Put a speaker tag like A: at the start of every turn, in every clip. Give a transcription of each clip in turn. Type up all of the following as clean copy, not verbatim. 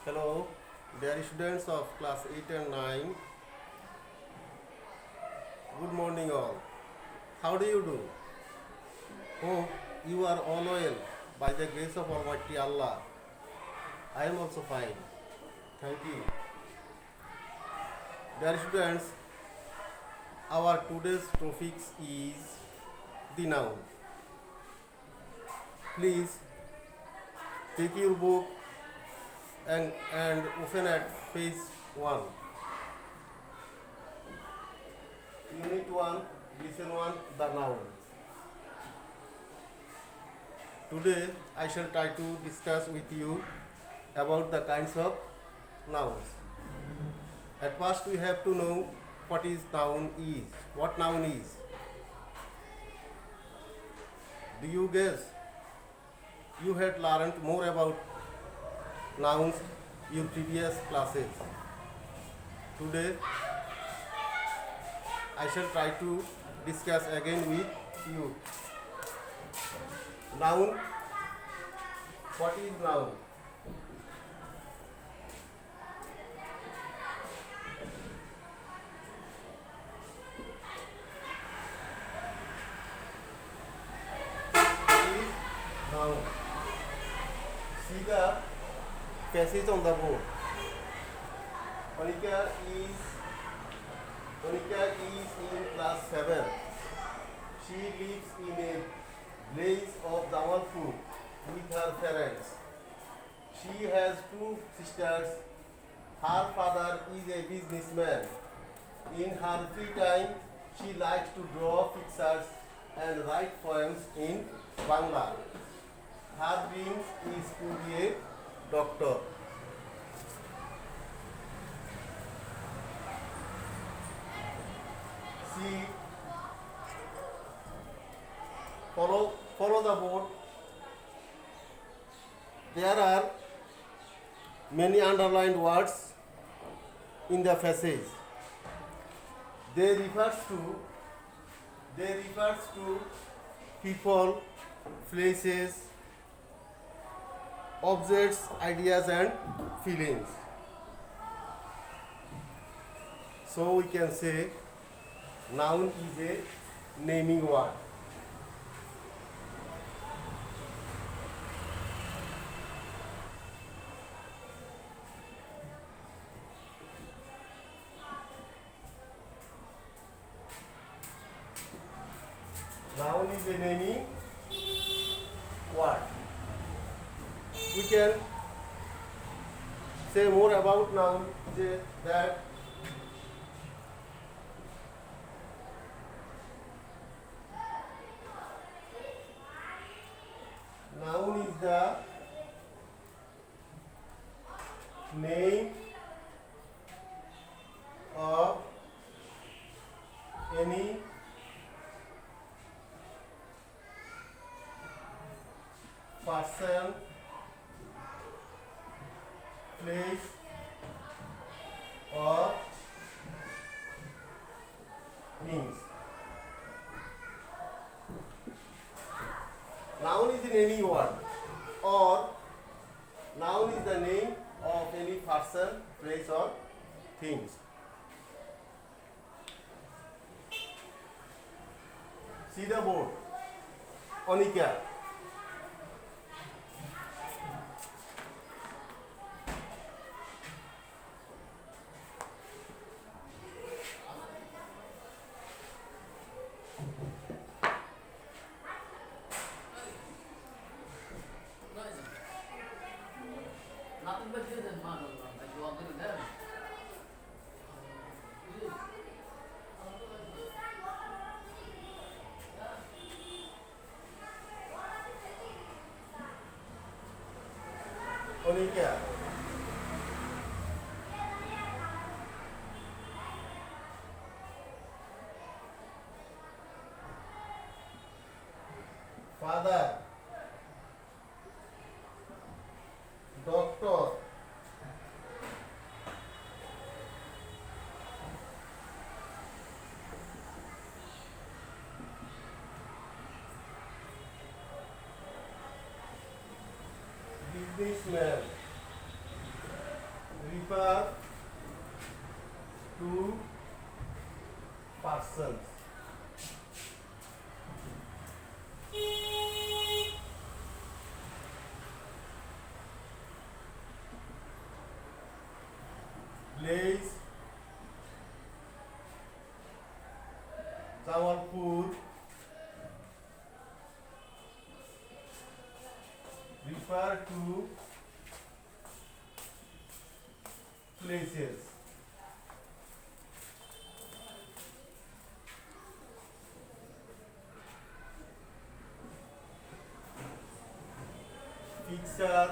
A: Hello, dear students of class 8 and 9. Good morning, all. How do you do? Hope you are all well by the grace of Almighty Allah. I am also fine. Thank you. Dear students, our today's topic is the noun. Please take your book and open at page 1. Unit 1, lesson 1, the noun. Today I shall try to discuss with you about the kinds of nouns. At first we have to know what is noun is. What noun is? Do you guess? You had learned more about nouns in previous classes. Today I shall try to discuss again with you. Noun. What is noun? What is noun? See the passage on the board. Monica is in class 7. She lives in a village of Jamalpur with her parents. She has two sisters. Her father is a businessman. In her free time, she likes to draw pictures and write poems in Bangla. Her dream is to be a doctor. See, follow the board. There are many underlined words in the passage. They refers to people, places, objects, ideas and feelings. So we can say noun is a naming word. Noun is a naming word. We can say more about noun that noun is the name of any person, place or things. Noun is a naming word, or noun is the name of any person, place or things. See the board. Onika.
B: Nothing but good and fun. Like you all good them.
A: Onika. Father. Doctor. Businessman. refer to persons. Place Jamalpur refer to places. Picture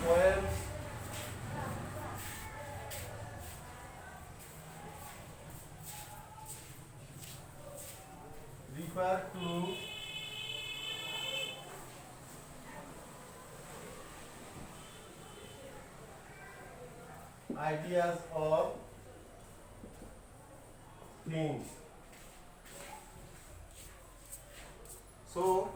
A: poems refer to ideas or things. So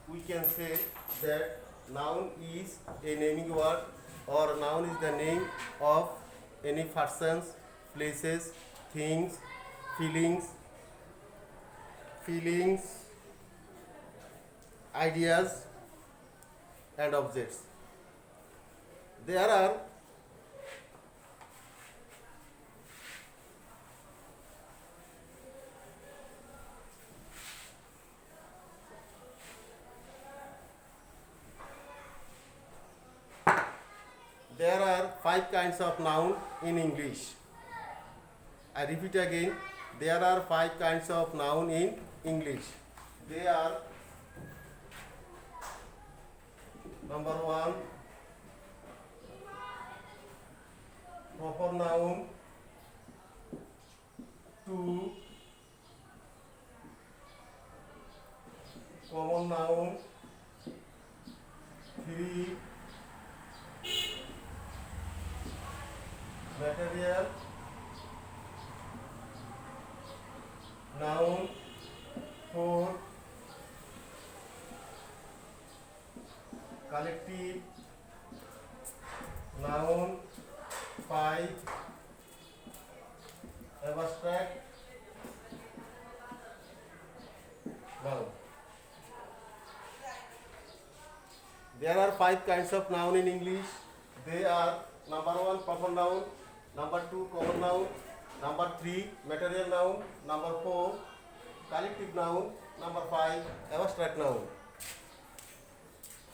A: we can say that noun is a naming word, or noun is the name of any persons, places, things, feelings, ideas and objects. There are There are 5 kinds of noun in English. I repeat again, there are 5 kinds of noun in English. They are: number 1, proper noun; 2, common noun; 3, material noun; 4, collective noun; 5, abstract noun. There are 5 kinds of noun in English. They are: number 1, proper noun; number 2, common noun; number 3, material noun; number 4, collective noun; number 5, abstract noun.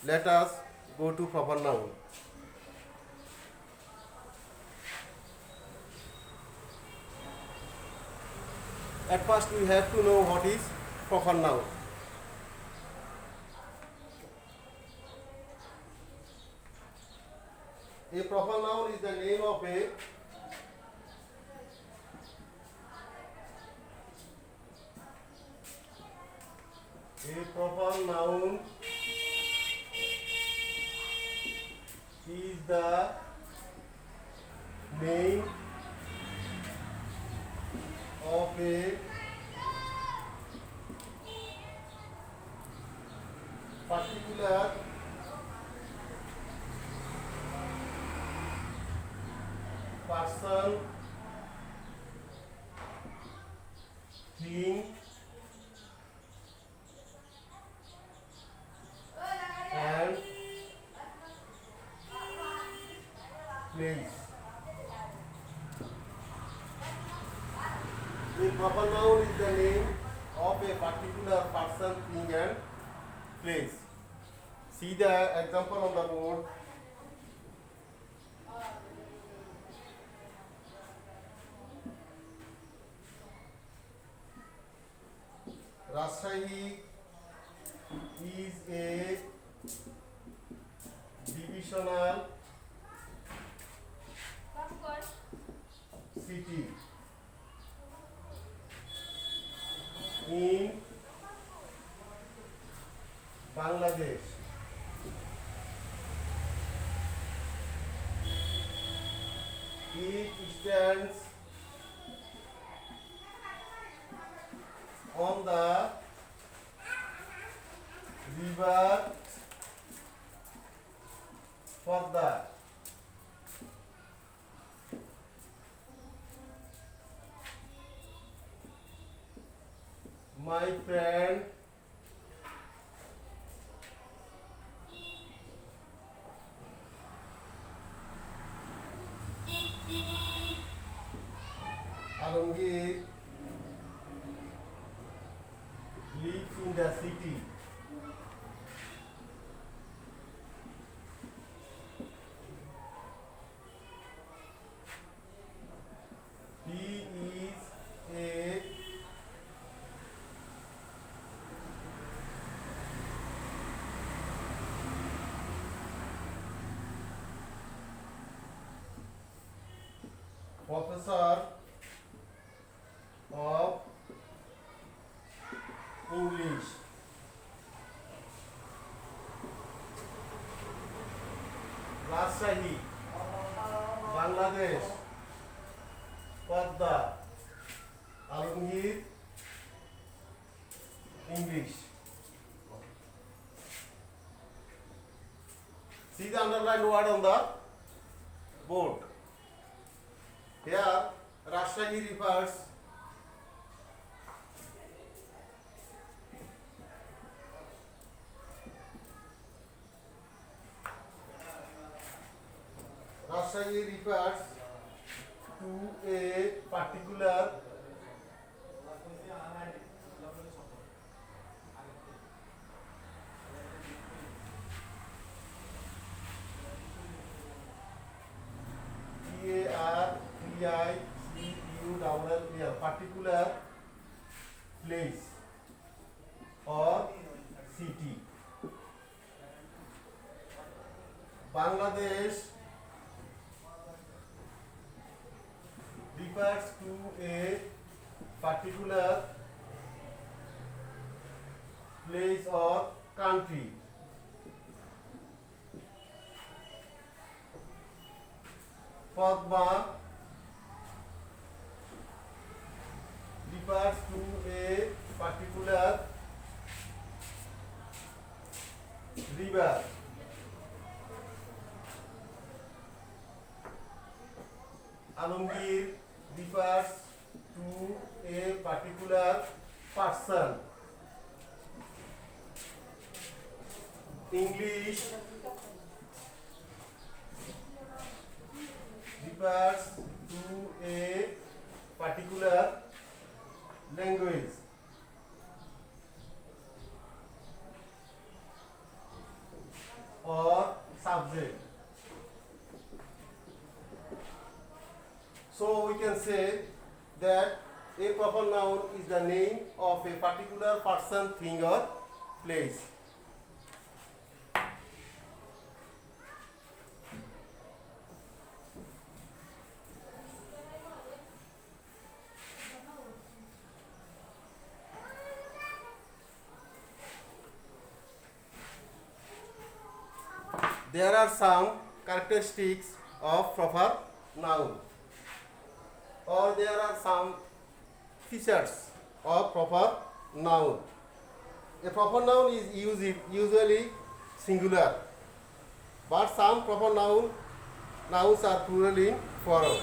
A: Let us go to proper noun. At first we have to know what is proper noun. A proper noun is the name of a proper noun is the name of a particular person, thing, and place. A proper noun is the name of a particular person, thing, and place. See the example on the board. Rajshahi is a divisional city in Bangladesh. It stands on the river Further. My friend Alongir lives in the city. He is a professor of English. Rajshahi, Bangladesh. Padda, Alongir, English. See the underlined word on the board. Here, Rajshahi refers to a particular particular place or city. Bangladesh refers to a particular place or country. Padma refers to a particular river. Alongir refers to a particular person. English refers to a particular language. Or subject. So we can say that a proper noun is the name of a particular person, thing or place. There are some characteristics of proper noun, or there are some features of proper noun. A proper noun is usually singular, but some proper nouns are plural in form.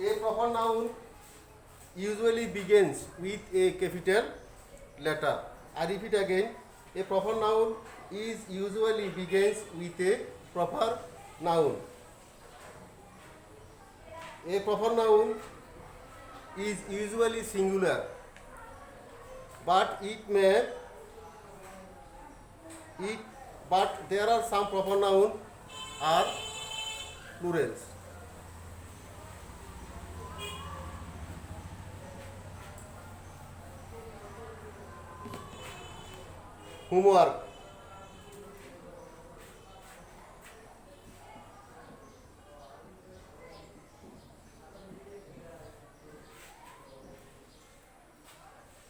A: A proper noun usually begins with a capital letter. I repeat again, a proper noun is usually begins with a proper noun. A proper noun is usually singular, but there are some proper nouns are plurals. Homework.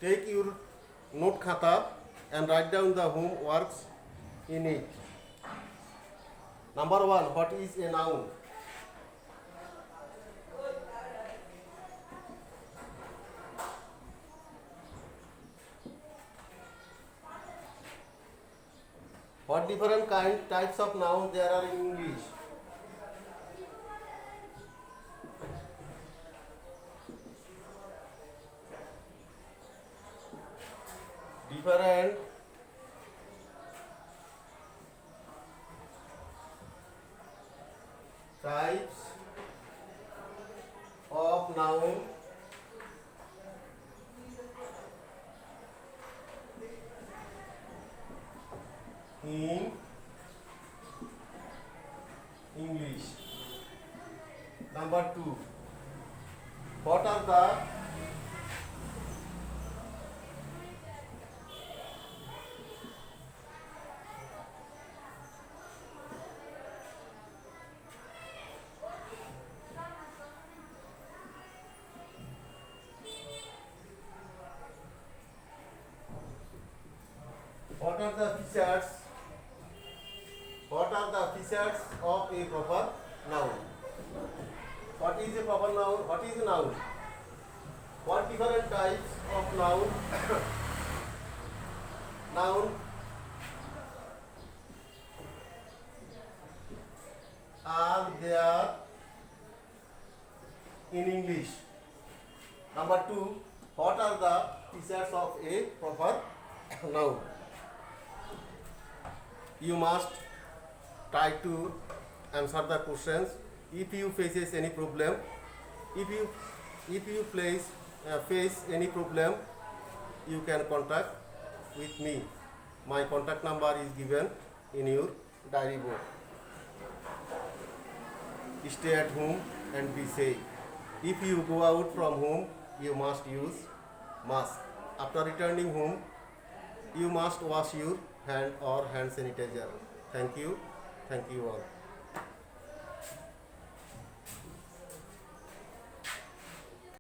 A: Take your note khata and write down the homeworks in it. Number 1. What is a noun? What different types of nouns there are in English? Different types of noun in English. Number 2. What are the what are the features? What are the features of a proper noun? What is a proper noun? What is a noun? What different types of noun noun are there in English? Number 2. What are the features of a proper noun? You must try to answer the questions. If you faces any problem, if you face any problem, you can contact with me. My contact number is given in your diary book. Stay at home and be safe. If you go out from home, you must use mask. After returning home, you must wash your hand or hand sanitizer. Thank you all.